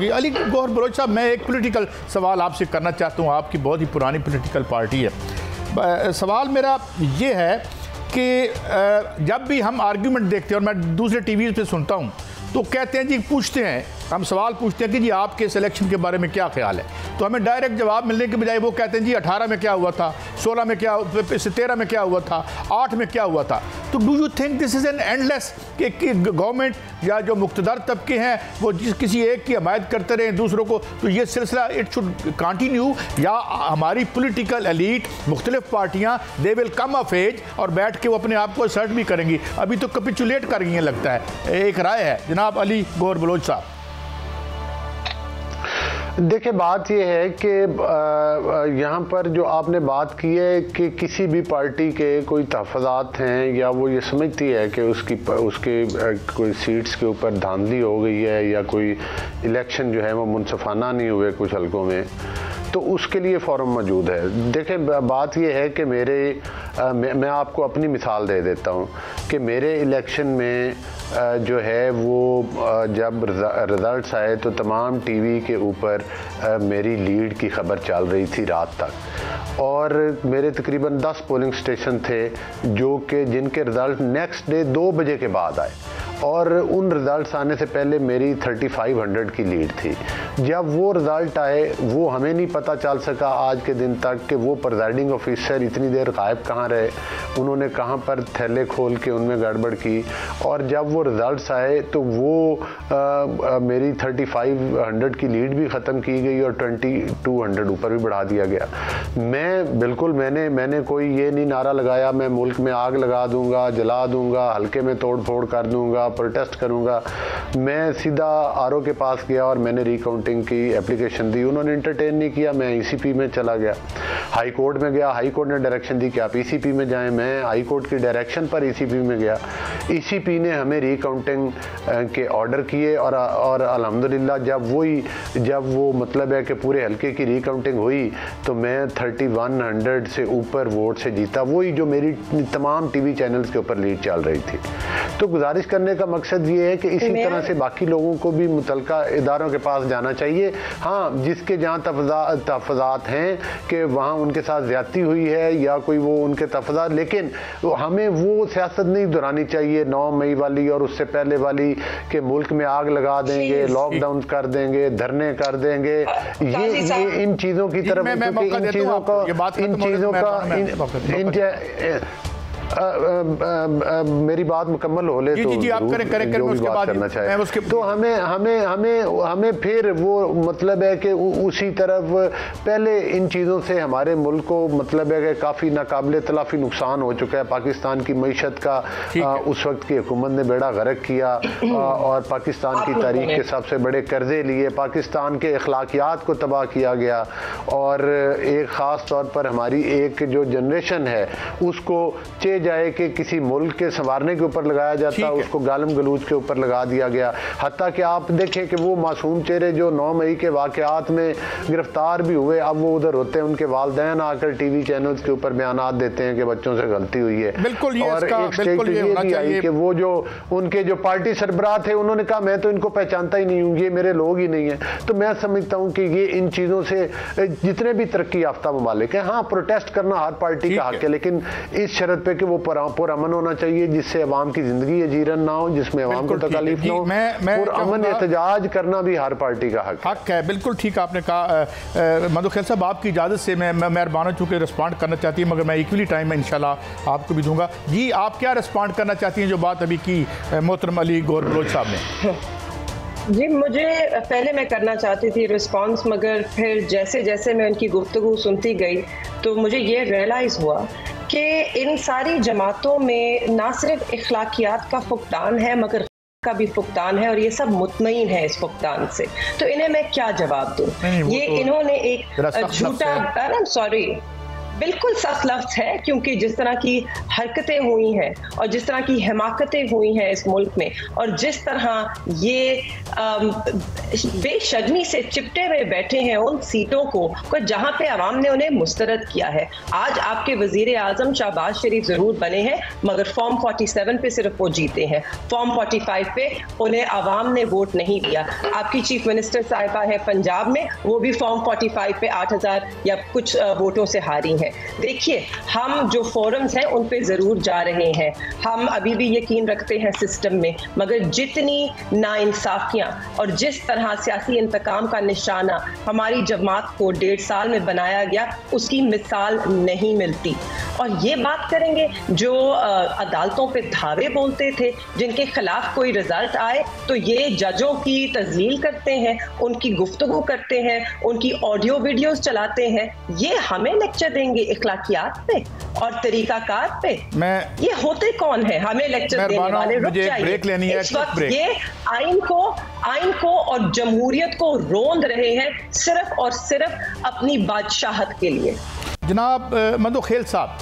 Ali Gauhar Bloch साहब, मैं एक पॉलिटिकल सवाल आपसे करना चाहता हूँ। आपकी बहुत ही पुरानी पॉलिटिकल पार्टी है। सवाल मेरा ये है कि जब भी हम आर्ग्यूमेंट देखते हैं और मैं दूसरे टीवी पे सुनता हूँ तो कहते हैं जी, पूछते हैं, हम सवाल पूछते हैं कि जी आपके सिलेक्शन के बारे में क्या ख्याल है, तो हमें डायरेक्ट जवाब मिलने के बजाय वो कहते हैं जी 18 में क्या हुआ था, 16 में क्या, 13 में क्या हुआ था, 8 में क्या हुआ था। तो do you think this is an endless कि गवर्नमेंट या जो मुख्तदर तबके हैं वो किसी एक की हमायत करते रहें दूसरों को, तो ये सिलसिला इट शुड कंटिन्यू, या हमारी पॉलिटिकल एलीट मुख्तलिफ पार्टियाँ they will come of age और बैठ के वो अपने आप को असर्ट भी करेंगी। अभी तो कैपिचुलेट कर गई हैं लगता है। एक राय है जनाब अली गौहर बलोच साहब। देखिए, बात यह है कि यहाँ पर जो आपने बात की है कि किसी भी पार्टी के कोई तहफ़्फ़ुज़ात हैं या वो ये समझती है कि उसके कोई सीट्स के ऊपर धांधली हो गई है या कोई इलेक्शन जो है वो मुनसफ़ाना नहीं हुए कुछ हलकों में, तो उसके लिए फ़ोरम मौजूद है। देखें, बात यह है कि मैं आपको अपनी मिसाल दे देता हूँ कि मेरे इलेक्शन में जो है वो जब रिज़ल्ट्स आए तो तमाम टीवी के ऊपर मेरी लीड की खबर चल रही थी रात तक, और मेरे तकरीबन 10 पोलिंग स्टेशन थे जो कि जिनके रिज़ल्ट नेक्स्ट डे 2 बजे के बाद आए, और उन रिज़ल्ट्स आने से पहले मेरी 3500 की लीड थी। जब वो रिज़ल्ट आए वो हमें नहीं पता चल सका आज के दिन तक कि वो प्रिजाइडिंग ऑफिसर इतनी देर गायब कहाँ रहे, उन्होंने कहाँ पर थैले खोल के उनमें गड़बड़ की, और जब वो रिज़ल्ट्स आए तो वो मेरी 3500 की लीड भी ख़त्म की गई और 2200 ऊपर भी बढ़ा दिया गया। मैंने कोई ये नहीं नारा लगाया मैं मुल्क में आग लगा दूंगा, जला दूंगा, हल्के में तोड़ फोड़ कर दूंगा, प्रोटेस्ट करूंगा। मैं सीधा आरओ के पास गया और मैंने रिकाउंटिंग की एप्लीकेशन दी, उन्होंने इंटरटेन नहीं किया, मैं ईसीपी में चला गया। हाई कोर्ट में गया, हाई कोर्ट ने डायरेक्शन दी कि आप ईसीपी में जाएं, मैं हाई कोर्ट की डायरेक्शन पर ईसीपी में गया। ईसीपी ने हमें रिकाउंटिंग के ऑर्डर किए और अल्हम्दुलिल्लाह जब वो मतलब है कि पूरे हल्के की रिकाउंटिंग हुई तो मैं 3100 से ऊपर वोट से जीता, वही जो मेरी तमाम टीवी चैनल्स के ऊपर लीड चल रही थी। तो गुजारिश करने का मकसद ये है कि इसी तरह से बाकी लोगों को भी मुतलका इदारों के पास जाना चाहिए। हाँ, जिसके जहाँ तहफ़्फ़ुज़ात हैं कि वहाँ उनके साथ ज़्यादती हुई है या कोई वो उनके तहफ़्फ़ुज़ात, लेकिन हमें वो सियासत नहीं दोहरानी चाहिए 9 मई वाली और उससे पहले वाली कि मुल्क में आग लगा देंगे, लॉकडाउन कर देंगे, धरने कर देंगे। ये इन चीज़ों की तरफ, मेरी बात मुकम्मल हो ले तो जी, आप करें जो भी बात करना चाहे तो हमें फिर वो मतलब है कि उसी तरफ पहले इन चीज़ों से हमारे मुल्क को मतलब है कि काफ़ी नाकाबिले तलाफ़ी नुकसान हो चुका है। पाकिस्तान की मईशत का उस वक्त की हुकूमत ने बेड़ा गर्क किया और पाकिस्तान की तारीख के सबसे बड़े कर्जे लिए, पाकिस्तान के अखलाकियात को तबाह किया गया, और एक ख़ास तौर पर हमारी एक जो जनरेशन है उसको जाए कि किसी मुल्क के संवारने के ऊपर लगाया जाता, उसको गालम गलूच के ऊपर लगा दिया गया। हत्ता कि आप देखें कि वो मासूम चेहरे जो 9 मई के वाक़यात में गिरफ्तार भी हुए, अब वो उधर होते हैं, उनके वालदैन आकर टीवी चैनल्स के ऊपर बयानात देते हैं कि बच्चों से गलती हुई है। और एक स्टेट तो ये भी आई कि वो जो उनके जो पार्टी सरबराह थे उन्होंने कहा मैं तो इनको पहचानता ही नहीं हूँ, ये मेरे लोग ही नहीं है। तो मैं समझता हूँ कि ये इन चीज़ों से जितने भी तरक्की याफ्ता ममालिक हैं, हाँ प्रोटेस्ट करना हर पार्टी का हक है, लेकिन इस शर्त पे कि वो पुरअमन होना चाहिए, जिससे अवाम की जिंदगी अजीरन ना हो, जिसमें अवाम को तकलीफ ना हो। पुरअमन एहतजाज करना भी हर पार्टी का हक है। बिल्कुल ठीक आपने कहा। मधु खैल साहब, आपकी इजाज़त से मैं मेहरबान चूँकि रिस्पॉन्ड करना चाहती हूँ, मगर मैं इक्वली टाइम में इंशाल्लाह आपको भी दूंगा। जी, आप क्या रिस्पॉन्ड करना चाहती हैं जो बात अभी की मोहतरम अली गौहर बलोच साहब ने? जी, मुझे पहले मैं करना चाहती थी रिस्पांस, मगर फिर जैसे जैसे मैं उनकी गुफ्तगू सुनती गई तो मुझे ये रियलाइज़ हुआ कि इन सारी जमातों में ना सिर्फ इखलाकियात का फुकदान है मगर का भी फुकदान है, और ये सब मुतमईन है इस फुकदान से। तो इन्हें मैं क्या जवाब दूँ? ये इन्होंने एक झूठा बिल्कुल सख्त लफ्ज है, क्योंकि जिस तरह की हरकतें हुई हैं और जिस तरह की हिमाकतें हुई हैं इस मुल्क में, और जिस तरह ये बेशर्मी से चिपटे हुए बैठे हैं उन सीटों को जहां पे अवाम ने उन्हें मुस्तरद किया है। आज आपके वजीर आजम शहबाज शरीफ जरूर बने हैं, मगर फॉर्म 47 पे सिर्फ वो जीते हैं, फॉर्म 45 पे उन्हें अवाम ने वोट नहीं दिया। आपकी चीफ मिनिस्टर साहिबा है पंजाब में, वो भी फॉर्म 45 पे 8000 या कुछ वोटों से हारी हैं। देखिए, हम जो फोरम्स हैं उन पे जरूर जा रहे हैं, हम अभी भी यकीन रखते हैं सिस्टम में, मगर जितनी नाइंसाफियां और जिस तरह सियासी इंतकाम का निशाना हमारी जमात को 1.5 साल में बनाया गया, उसकी मिसाल नहीं मिलती। और ये बात करेंगे जो अदालतों पे धावे बोलते थे, जिनके खिलाफ कोई रिजल्ट आए तो ये जजों की तज़लील करते हैं, उनकी गुफ्तगू करते हैं, उनकी ऑडियो वीडियोस चलाते हैं, ये हमें लेक्चर देंगे इखलाकियात पे और तरीकाकार पे। ये होते कौन है हमें लेक्चर देने वाले? रुक जाइए, इस वक्त ये आइन को और जमहूरियत को रोंद रहे हैं सिर्फ और सिर्फ अपनी बादशाहत के लिए। जनाब मंदोखेल साहब,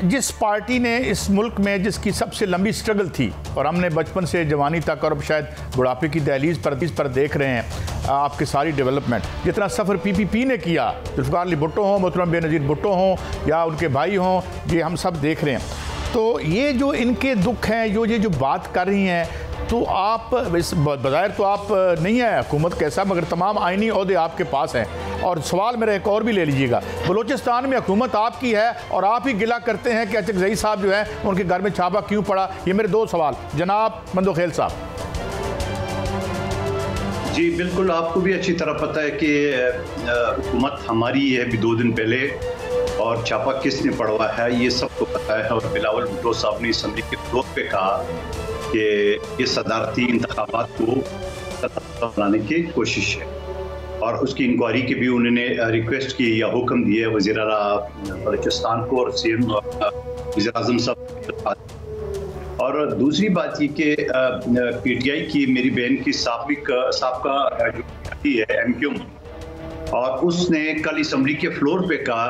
जिस पार्टी ने इस मुल्क में जिसकी सबसे लंबी स्ट्रगल थी और हमने बचपन से जवानी तक और अब शायद बुढ़ापे की दहलीज पर देख रहे हैं आपकी सारी डेवलपमेंट, जितना सफ़र PPP ने किया, जुल्फ़िकार अली भुट्टो हों, मोहतरम बेनज़ीर भुट्टो हों या उनके भाई हों, ये हम सब देख रहे हैं। तो ये जो इनके दुख हैं, ये जो बात कर रही हैं, तो आप इस बज़ाहिर तो आप नहीं है हुकूमत कैसा, मगर तमाम आइनी ओहदे आपके पास हैं। और सवाल मेरा एक और भी ले लीजिएगा, बलूचिस्तान में हुकूमत आपकी है और आप ही गिला करते हैं कि अचकज़ई साहब जो है उनके घर में छापा क्यों पड़ा। ये मेरे 2 सवाल जनाब मंदोखेल साहब। जी बिल्कुल, आपको भी अच्छी तरह पता है कि हुकूमत हमारी है अभी 2 दिन पहले, और छापा किसने पड़वा है ये सबको पता है। और बिलावल भुट्टो साहब ने असम्बली के फ्लोर पे कहा कि ये सदारती इंतखाबात को बनाने की कोशिश है, और उसकी इंक्वायरी की भी उन्होंने रिक्वेस्ट की या हुक्म दिए वज़ीर आला बलूचिस्तान को और CM वज़ीर आज़म साहब। और दूसरी बात ये कि PTI की मेरी बहन की साबका जो है MQ, और उसने कल असम्बली के फ्लोर पे कहा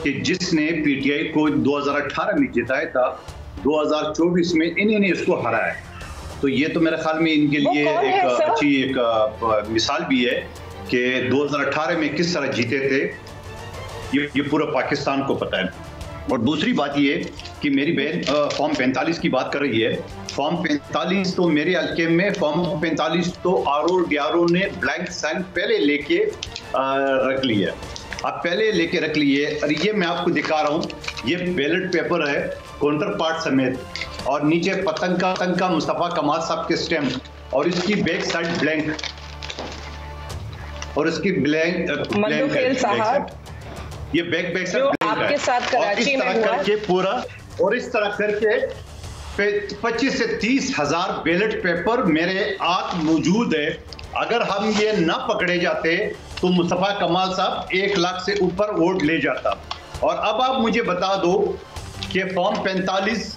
कि जिसने PTI को 2018 में जिताया था, 2024 में इन्होंने इसको हराया। तो ये तो मेरे ख्याल में इनके लिए एक अच्छी एक मिसाल भी है कि 2018 में किस तरह जीते थे, ये पूरा पाकिस्तान को पता है। और दूसरी बात ये कि मेरी बहन फॉर्म 45 की बात कर रही है। फॉर्म 45 तो मेरे हल्के में फॉर्म 45 तो RO ने ब्लैंक साइन पहले लेके रख लिया, अब पहले लेके रख लिए। और ये मैं आपको दिखा रहा हूँ, ये बैलेट पेपर है काउंटर पार्ट समेत, और नीचे पतंग का मुस्तफा कमाल साहब के स्टैम्प, और इसकी बैक साइड ब्लैंक, और इसकी ब्लैंक साहब ये बैक साइड आपके साथ कराची में हुआ करके पूरा, और इस तरह करके 25 से 30 हज़ार बैलेट पेपर मेरे हाथ मौजूद है। अगर हम ये ना पकड़े जाते तो मुस्तफा कमाल साहब 1 लाख से ऊपर वोट ले जाता। और अब आप मुझे बता दो कि फॉर्म 45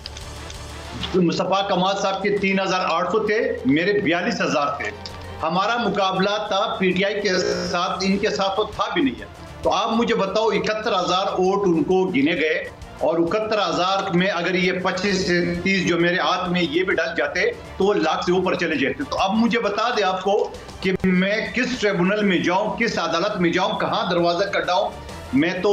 मुस्तफा कमाल साहब के 3800 थे, मेरे 42,000 थे। हमारा मुकाबला था PTI के साथ, इनके साथ तो था भी नहीं है। तो आप मुझे बताओ 71,000 वोट उनको गिने गए, और 71,000 में अगर ये 25 से 30 जो मेरे हाथ में ये भी डल जाते तो वो लाख से ऊपर चले जाते। तो अब मुझे बता दें आपको कि मैं किस ट्रिब्यूनल में जाऊं, किस अदालत में जाऊं, कहां दरवाजा कटाऊं। मैं तो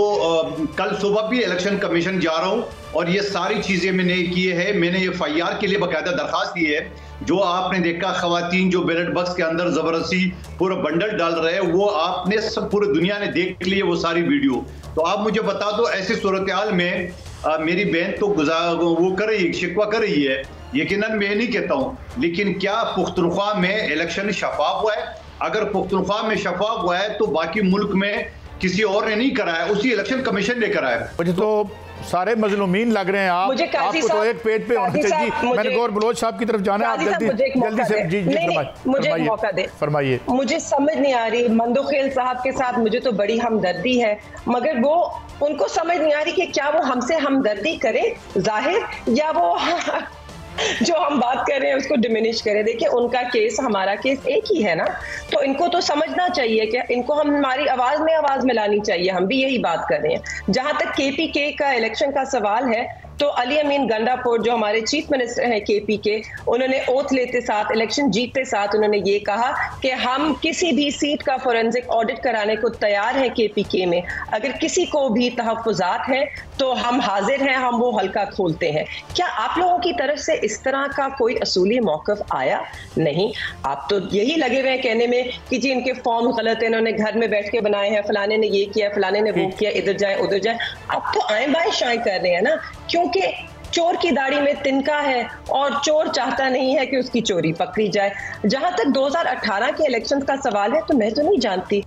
कल सुबह भी इलेक्शन कमीशन जा रहा हूं, और ये सारी चीजें मैंने किए हैं। मैंने FIR के लिए बाकायदा दरखास्त दी है। जो आपने देखा खवातीन जो बैलेट बॉक्स के अंदर जबरदस्ती पूरा बंडल डाल रहे हैं, वो आपने सब पूरी दुनिया ने देख ली है वो सारी वीडियो। तो आप मुझे बता दो, ऐसी सूरत हाल में मेरी बहन तो वो कर रही है, शिकवा कर रही है, यकीनन मैं नहीं कहता हूँ, लेकिन क्या पुख्तनख्वा में इलेक्शन शफाफ हुआ है? अगर पुख्तनख्वा में शफाफ हुआ है तो बाकी मुल्क में किसी और ने नहीं कराया, उसी इलेक्शन कमीशन ने कराया। मुझे तो सारे मजलूमीन लग रहे हैं। आपको तो एक पेज पे होना चाहिए। मैंने गौर बलोच साहब की तरफ जाना है, आप जल्दी से जी मुझे एक मौका दे, फरमाइए। मुझे समझ नहीं आ रही, मंदोखेल साहब के साथ मुझे तो बड़ी हमदर्दी है, मगर वो उनको समझ नहीं आ रही कि क्या वो हमसे हमदर्दी करे जाहिर, या वो जो हम बात कर रहे हैं उसको डिमिनिश करें। देखिए उनका केस हमारा केस एक ही है ना, तो इनको तो समझना चाहिए कि इनको हम हमारी आवाज में आवाज मिलानी चाहिए। हम भी यही बात कर रहे हैं। जहां तक केपीके का इलेक्शन का सवाल है, तो अली अमीन गंडापुर जो हमारे चीफ मिनिस्टर हैं केपी के, उन्होंने ओथ लेते साथ, इलेक्शन जीतते साथ उन्होंने ये कहा कि हम किसी भी सीट का फोरेंसिक ऑडिट कराने को तैयार हैं केपीके में। अगर किसी को भी तहफ्फुज़ात हैं तो हम हाजिर हैं, हम वो हल्का खोलते हैं। क्या आप लोगों की तरफ से इस तरह का कोई असूली मौक़िफ़ आया? नहीं, आप तो यही लगे हुए हैं कहने में कि जी इनके फॉर्म गलत है, इन्होंने घर में बैठ के बनाए हैं, फलाने ने ये किया, फलाने ने वो किया, इधर जाए उधर जाए। आप तो आए बाएं शाएं कर रहे हैं ना, क्योंकि चोर की दाढ़ी में तिनका है और चोर चाहता नहीं है कि उसकी चोरी पकड़ी जाए। जहां तक 2018 के इलेक्शंस का सवाल है, तो मैं तो नहीं जानती